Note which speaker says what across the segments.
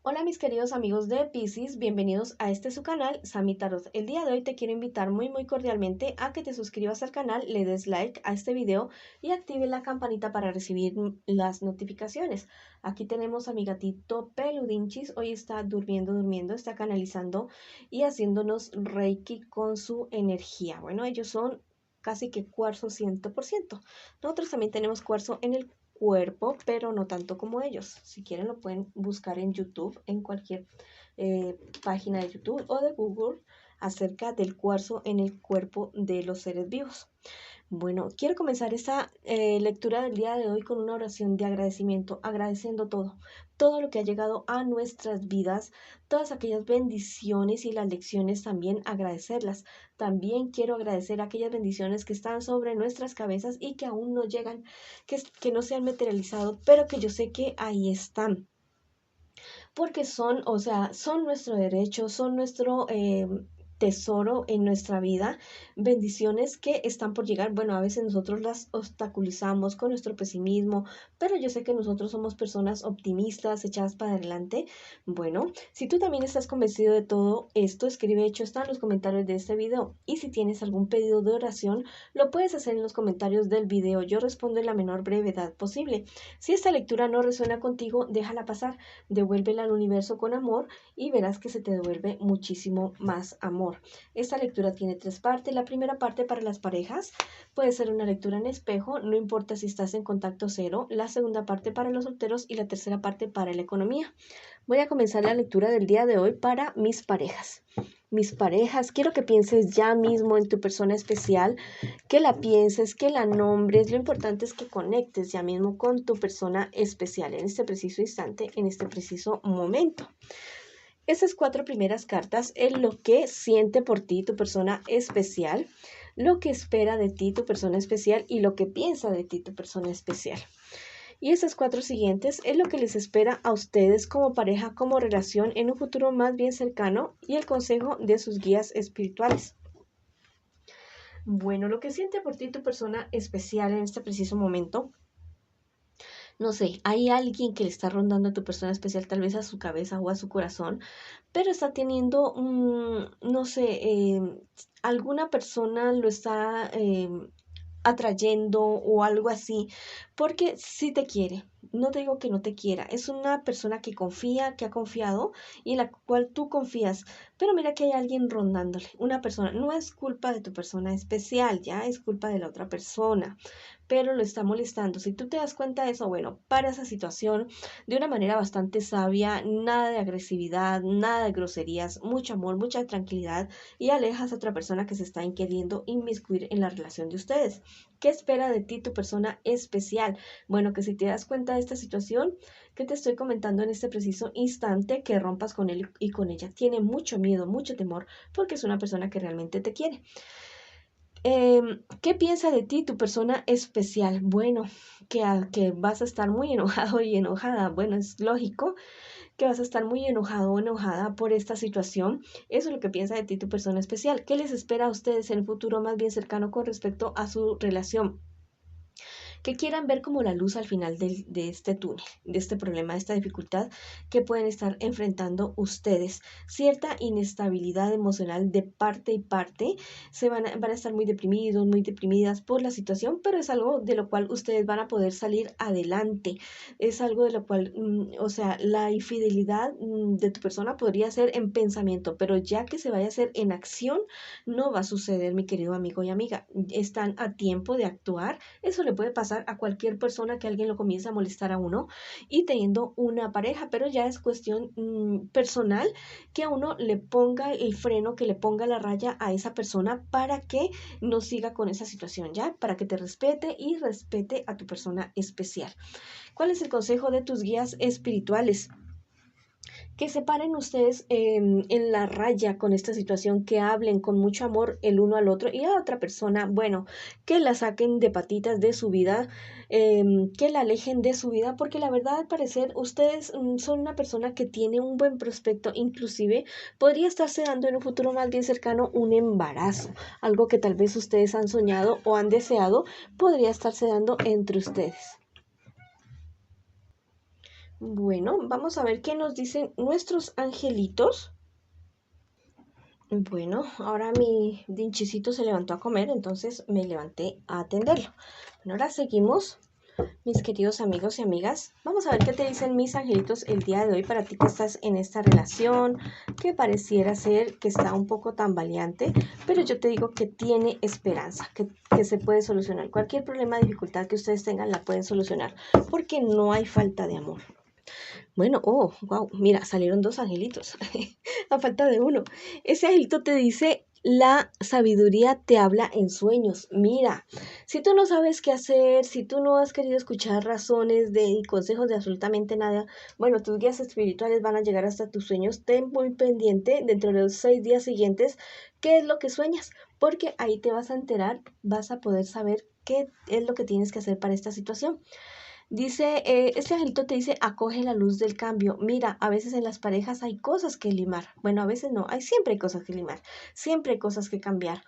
Speaker 1: Hola mis queridos amigos de Piscis, bienvenidos a este su canal, Sami Tarot. El día de hoy te quiero invitar muy cordialmente a que te suscribas al canal, le des like a este video y active la campanita para recibir las notificaciones. Aquí tenemos a mi gatito Peludinchis, hoy está durmiendo, está canalizando y haciéndonos Reiki con su energía. Bueno, ellos son casi que cuarzo 100%. Nosotros también tenemos cuarzo en el cuerpo, pero no tanto como ellos. Si quieren lo pueden buscar en YouTube, en cualquier página de YouTube o de Google acerca del cuarzo en el cuerpo de los seres vivos. Bueno, quiero comenzar esta lectura del día de hoy con una oración de agradecimiento, agradeciendo todo lo que ha llegado a nuestras vidas, todas aquellas bendiciones y las lecciones también agradecerlas. También quiero agradecer aquellas bendiciones que están sobre nuestras cabezas y que aún no llegan, que no se han materializado, pero que yo sé que ahí están porque son, o sea, son nuestro derecho, son nuestro tesoro en nuestra vida, bendiciones que están por llegar. Bueno, a veces nosotros las obstaculizamos con nuestro pesimismo, pero yo sé que nosotros somos personas optimistas, echadas para adelante. Bueno, si tú también estás convencido de todo esto, escribe hecho está en los comentarios de este video. Y si tienes algún pedido de oración, lo puedes hacer en los comentarios del video. Yo respondo en la menor brevedad posible. Si esta lectura no resuena contigo, déjala pasar, devuélvela al universo con amor y verás que se te devuelve muchísimo más amor. Esta lectura tiene tres partes. La primera parte para las parejas puede ser una lectura en espejo, no importa si estás en contacto cero. La segunda parte para los solteros y la tercera parte para la economía. Voy a comenzar la lectura del día de hoy para mis parejas. Mis parejas, quiero que pienses ya mismo en tu persona especial, que la pienses, que la nombres. Lo importante es que conectes ya mismo con tu persona especial en este preciso instante, en este preciso momento. Estas cuatro primeras cartas es lo que siente por ti tu persona especial, lo que espera de ti tu persona especial y lo que piensa de ti tu persona especial. Y esas cuatro siguientes es lo que les espera a ustedes como pareja, como relación en un futuro más bien cercano y el consejo de sus guías espirituales. Bueno, lo que siente por ti tu persona especial en este preciso momento, no sé, hay alguien que le está rondando a tu persona especial, tal vez a su cabeza o a su corazón, pero está teniendo, no sé, alguna persona lo está atrayendo o algo así, porque sí te quiere. No te digo que no te quiera, es una persona que confía, que ha confiado y en la cual tú confías, pero mira que hay alguien rondándole, una persona, no es culpa de tu persona especial, ya es culpa de la otra persona, pero lo está molestando. Si tú te das cuenta de eso, bueno, para esa situación de una manera bastante sabia, nada de agresividad, nada de groserías, mucho amor, mucha tranquilidad y alejas a otra persona que se está queriendo inmiscuir en la relación de ustedes. ¿Qué espera de ti tu persona especial? Bueno, que si te das cuenta de esta situación que te estoy comentando en este preciso instante, que rompas con él y con ella. Tiene mucho miedo, mucho temor, porque es una persona que realmente te quiere. ¿Qué piensa de ti tu persona especial? Bueno, que vas a estar muy enojado y enojada. Bueno, es lógico que vas a estar muy enojado o enojada por esta situación. Eso es lo que piensa de ti tu persona especial. ¿Qué les espera a ustedes en el futuro más bien cercano con respecto a su relación? Que quieran ver como la luz al final de este túnel, de este problema, de esta dificultad que pueden estar enfrentando ustedes. Cierta inestabilidad emocional de parte y parte, van a estar muy deprimidos, muy deprimidas por la situación, pero es algo de lo cual ustedes van a poder salir adelante. Es algo de lo cual, o sea, la infidelidad de tu persona podría ser en pensamiento, pero ya que se vaya a hacer en acción, no va a suceder, mi querido amigo y amiga. Están a tiempo de actuar. Eso le puede pasar a cualquier persona que alguien lo comience a molestar a uno y teniendo una pareja, pero ya es cuestión personal que a uno le ponga el freno, que le ponga la raya a esa persona para que no siga con esa situación, ¿ya? Para que te respete y respete a tu persona especial. ¿Cuál es el consejo de tus guías espirituales? Que se paren ustedes en la raya con esta situación, que hablen con mucho amor el uno al otro y a la otra persona, bueno, que la saquen de patitas de su vida, que la alejen de su vida, porque la verdad al parecer ustedes son una persona que tiene un buen prospecto, inclusive podría estarse dando en un futuro más bien cercano un embarazo, algo que tal vez ustedes han soñado o han deseado, podría estarse dando entre ustedes. Bueno, vamos a ver qué nos dicen nuestros angelitos. Bueno, ahora mi dinchicito se levantó a comer, entonces me levanté a atenderlo. Bueno, ahora seguimos, mis queridos amigos y amigas. Vamos a ver qué te dicen mis angelitos el día de hoy para ti que estás en esta relación, que pareciera ser que está un poco tambaleante, pero yo te digo que tiene esperanza, que se puede solucionar. Cualquier problema, dificultad que ustedes tengan, la pueden solucionar, porque no hay falta de amor. Bueno, oh, wow, mira, salieron dos angelitos, a falta de uno. Ese angelito te dice, la sabiduría te habla en sueños. Mira, si tú no sabes qué hacer, si tú no has querido escuchar razones y consejos de absolutamente nada, bueno, tus guías espirituales van a llegar hasta tus sueños. Ten muy pendiente dentro de los 6 días siguientes qué es lo que sueñas, porque ahí te vas a enterar, vas a poder saber qué es lo que tienes que hacer para esta situación. Dice, este angelito te dice, acoge la luz del cambio. Mira, a veces en las parejas hay cosas que limar. Bueno, a veces no, siempre hay cosas que limar, siempre hay cosas que cambiar.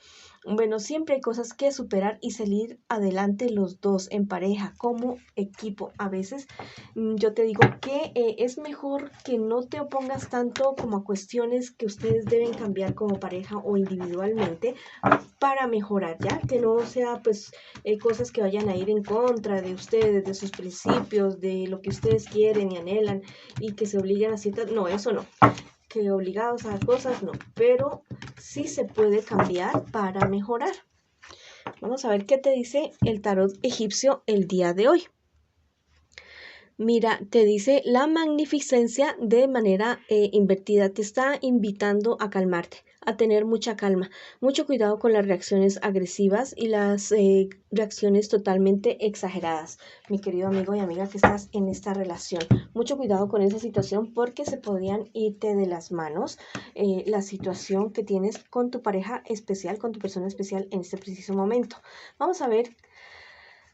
Speaker 1: Bueno, siempre hay cosas que superar y salir adelante los dos en pareja, como equipo. A veces yo te digo que es mejor que no te opongas tanto como a cuestiones que ustedes deben cambiar como pareja o individualmente para mejorar, ¿ya? Que no sea pues cosas que vayan a ir en contra de ustedes, de sus principios, de lo que ustedes quieren y anhelan y que se obliguen a ciertas... No, eso no. Que obligados a cosas, no. Pero sí se puede cambiar para mejorar. Vamos a ver qué te dice el tarot egipcio el día de hoy. Mira, te dice la magnificencia de manera invertida. Te está invitando a calmarte, a tener mucha calma. Mucho cuidado con las reacciones agresivas y las reacciones totalmente exageradas. Mi querido amigo y amiga que estás en esta relación. Mucho cuidado con esa situación porque se podrían irte de las manos la situación que tienes con tu pareja especial, con tu persona especial en este preciso momento. Vamos a ver.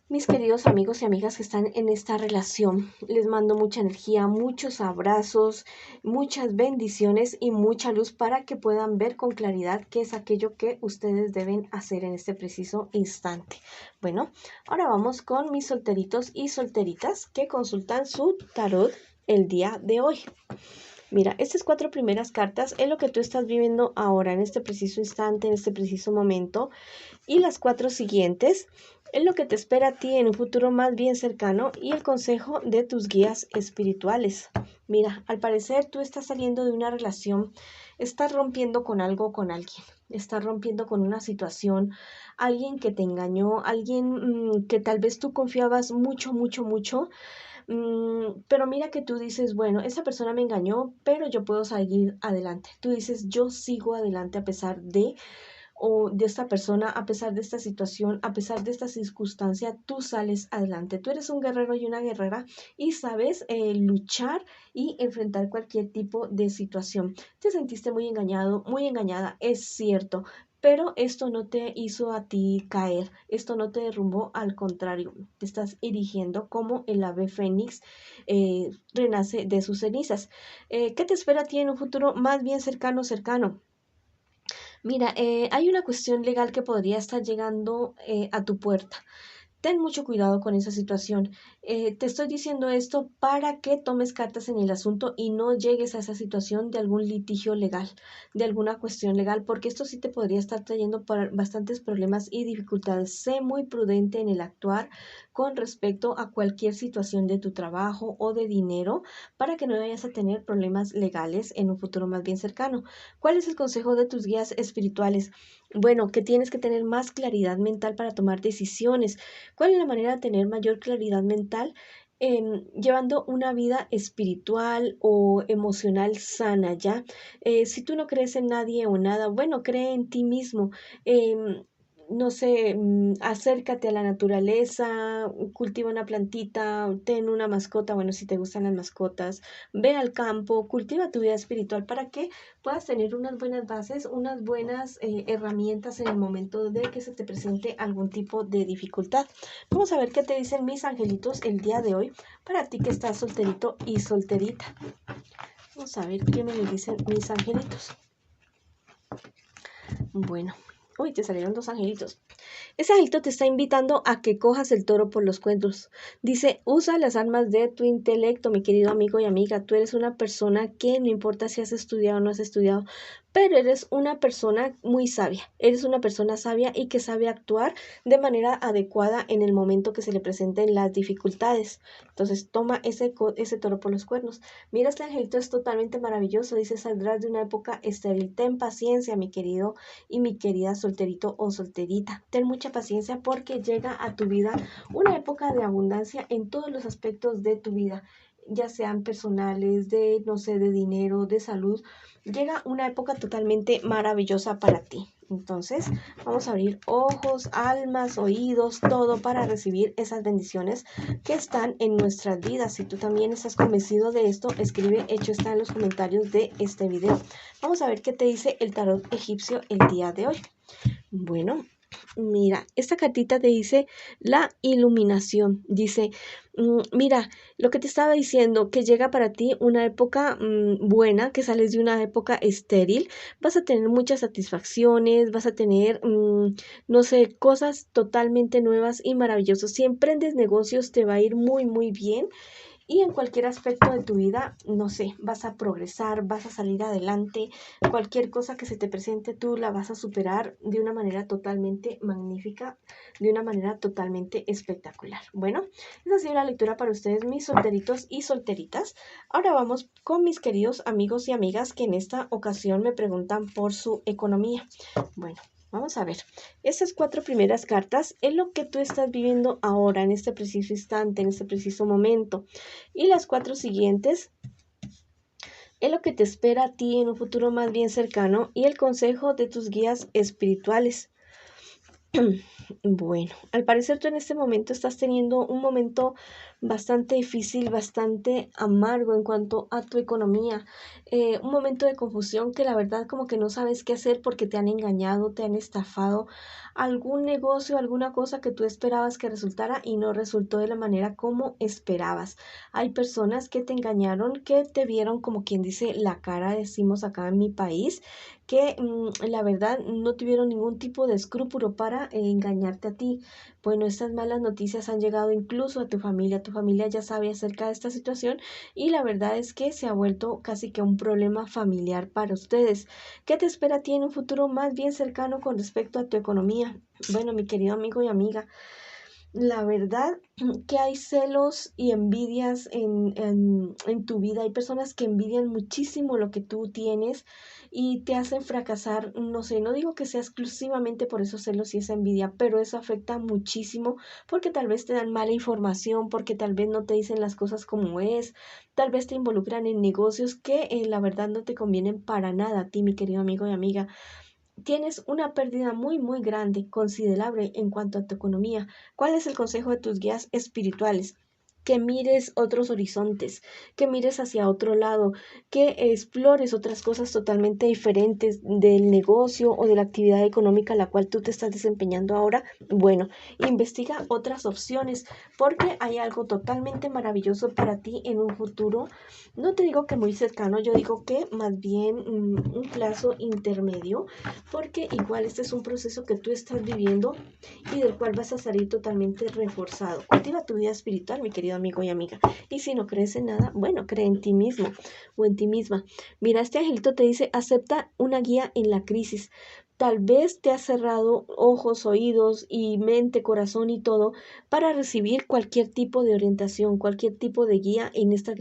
Speaker 1: Mis queridos amigos y amigas que están en esta relación, les mando mucha energía, muchos abrazos, muchas bendiciones y mucha luz para que puedan ver con claridad qué es aquello que ustedes deben hacer en este preciso instante. Bueno, ahora vamos con mis solteritos y solteritas que consultan su tarot el día de hoy. Mira, estas 4 primeras cartas es lo que tú estás viviendo ahora, en este preciso instante, en este preciso momento. Y las 4 siguientes es lo que te espera a ti en un futuro más bien cercano y el consejo de tus guías espirituales. Mira, al parecer tú estás saliendo de una relación, estás rompiendo con algo o con alguien, estás rompiendo con una situación, alguien que te engañó, alguien que tal vez tú confiabas mucho, mucho, mucho. Pero mira que tú dices, bueno, esa persona me engañó, pero yo puedo seguir adelante. Tú dices, yo sigo adelante a pesar de o de esta persona, a pesar de esta situación, a pesar de esta circunstancia, tú sales adelante. Tú eres un guerrero y una guerrera y sabes luchar y enfrentar cualquier tipo de situación. Te sentiste muy engañado, muy engañada, es cierto. Pero esto no te hizo a ti caer, esto no te derrumbó, al contrario, te estás erigiendo como el ave fénix renace de sus cenizas. ¿Qué te espera a ti en un futuro más bien cercano, cercano? Mira, hay una cuestión legal que podría estar llegando a tu puerta. Ten mucho cuidado con esa situación. Te estoy diciendo esto para que tomes cartas en el asunto y no llegues a esa situación de algún litigio legal, de alguna cuestión legal, porque esto sí te podría estar trayendo bastantes problemas y dificultades. Sé muy prudente en el actuar con respecto a cualquier situación de tu trabajo o de dinero para que no vayas a tener problemas legales en un futuro más bien cercano. ¿Cuál es el consejo de tus guías espirituales? Bueno, que tienes que tener más claridad mental para tomar decisiones. ¿Cuál es la manera de tener mayor claridad mental? Llevando una vida espiritual o emocional sana, ¿ya? Si tú no crees en nadie o nada, bueno, cree en ti mismo. No sé, acércate a la naturaleza, cultiva una plantita, ten una mascota, bueno, si te gustan las mascotas, ve al campo, cultiva tu vida espiritual para que puedas tener unas buenas bases, unas buenas herramientas en el momento de que se te presente algún tipo de dificultad. Vamos a ver qué te dicen mis angelitos el día de hoy para ti que estás solterito y solterita. Vamos a ver qué me dicen mis angelitos. Bueno, uy, te salieron dos angelitos. Ese angelito te está invitando a que cojas el toro por los cuernos. Dice, usa las armas de tu intelecto, mi querido amigo y amiga. Tú eres una persona que no importa si has estudiado o no has estudiado, pero eres una persona muy sabia. Eres una persona sabia y que sabe actuar de manera adecuada en el momento que se le presenten las dificultades. Entonces, toma ese toro por los cuernos. Mira, este angelito es totalmente maravilloso. Dice, saldrás de una época estéril. Ten paciencia, mi querido y mi querida solterito o solterita. Ten mucha paciencia porque llega a tu vida una época de abundancia en todos los aspectos de tu vida, ya sean personales, de, no sé, de dinero, de salud. Llega una época totalmente maravillosa para ti. Entonces, vamos a abrir ojos, almas, oídos, todo para recibir esas bendiciones que están en nuestras vidas. Si tú también estás convencido de esto, escribe hecho está en los comentarios de este video. Vamos a ver qué te dice el tarot egipcio el día de hoy. Bueno, mira, esta cartita te dice la iluminación. Dice, mira, lo que te estaba diciendo, que llega para ti una época buena, que sales de una época estéril, vas a tener muchas satisfacciones, vas a tener, no sé, cosas totalmente nuevas y maravillosas. Si emprendes negocios, te va a ir muy, muy bien. Y en cualquier aspecto de tu vida, no sé, vas a progresar, vas a salir adelante, cualquier cosa que se te presente tú la vas a superar de una manera totalmente magnífica, de una manera totalmente espectacular. Bueno, esa ha sido la lectura para ustedes, mis solteritos y solteritas. Ahora vamos con mis queridos amigos y amigas que en esta ocasión me preguntan por su economía. Bueno, vamos a ver, estas 4 primeras cartas es lo que tú estás viviendo ahora, en este preciso instante, en este preciso momento. Y las 4 siguientes es lo que te espera a ti en un futuro más bien cercano y el consejo de tus guías espirituales. Bueno, al parecer tú en este momento estás teniendo un momento bastante difícil, bastante amargo en cuanto a tu economía, un momento de confusión que la verdad como que no sabes qué hacer porque te han engañado, te han estafado, algún negocio, alguna cosa que tú esperabas que resultara y no resultó de la manera como esperabas. Hay personas que te engañaron, que te vieron como quien dice la cara, decimos acá en mi país, que la verdad no tuvieron ningún tipo de escrúpulo para engañarte a ti. Bueno, estas malas noticias han llegado incluso a tu familia ya sabe acerca de esta situación y la verdad es que se ha vuelto casi que un problema familiar para ustedes. ¿Qué te espera a ti en un futuro más bien cercano con respecto a tu economía? Bueno, mi querido amigo y amiga, la verdad que hay celos y envidias en tu vida. Hay personas que envidian muchísimo lo que tú tienes y te hacen fracasar. No sé, no digo que sea exclusivamente por esos celos y esa envidia, pero eso afecta muchísimo porque tal vez te dan mala información, porque tal vez no te dicen las cosas como es, tal vez te involucran en negocios que la verdad no te convienen para nada a ti, mi querido amigo y amiga. Tienes una pérdida muy, muy grande, considerable en cuanto a tu economía. ¿Cuál es el consejo de tus guías espirituales? Que mires otros horizontes, que mires hacia otro lado, que explores otras cosas totalmente diferentes del negocio o de la actividad económica a la cual tú te estás desempeñando ahora. Bueno, investiga otras opciones porque hay algo totalmente maravilloso para ti en un futuro. No te digo que muy cercano, yo digo que más bien un plazo intermedio, porque igual este es un proceso que tú estás viviendo y del cual vas a salir totalmente reforzado. Cultiva tu vida espiritual, mi querido amigo y amiga. Y si no crees en nada, bueno, cree en ti mismo o en ti misma. Mira, este angelito te dice, acepta una guía en la crisis. Tal vez te has cerrado ojos, oídos y mente, corazón y todo para recibir cualquier tipo de orientación, cualquier tipo de guía en esta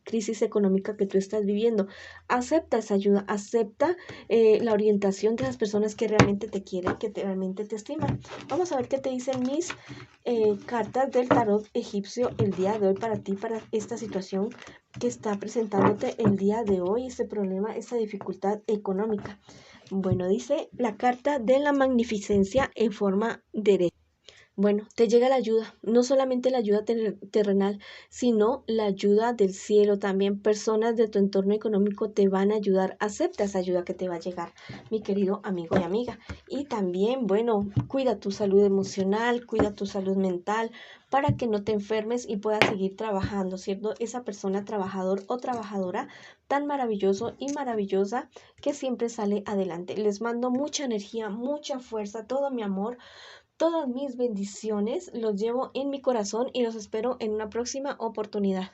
Speaker 1: crisis económica que tú estás viviendo. Acepta esa ayuda, acepta la orientación de las personas que realmente te quieren, que realmente te estiman. Vamos a ver qué te dicen mis cartas del tarot egipcio el día de hoy para ti, para esta situación que está presentándote el día de hoy, este problema, esta dificultad económica. Bueno, dice la carta de la magnificencia en forma derecha. Bueno, te llega la ayuda, no solamente la ayuda terrenal, sino la ayuda del cielo también. Personas de tu entorno económico te van a ayudar. Acepta esa ayuda que te va a llegar, mi querido amigo y amiga. Y también, bueno, cuida tu salud emocional, cuida tu salud mental para que no te enfermes y puedas seguir trabajando, ¿cierto? Esa persona trabajador o trabajadora tan maravilloso y maravillosa que siempre sale adelante. Les mando mucha energía, mucha fuerza, todo mi amor Todas mis bendiciones los llevo en mi corazón y los espero en una próxima oportunidad.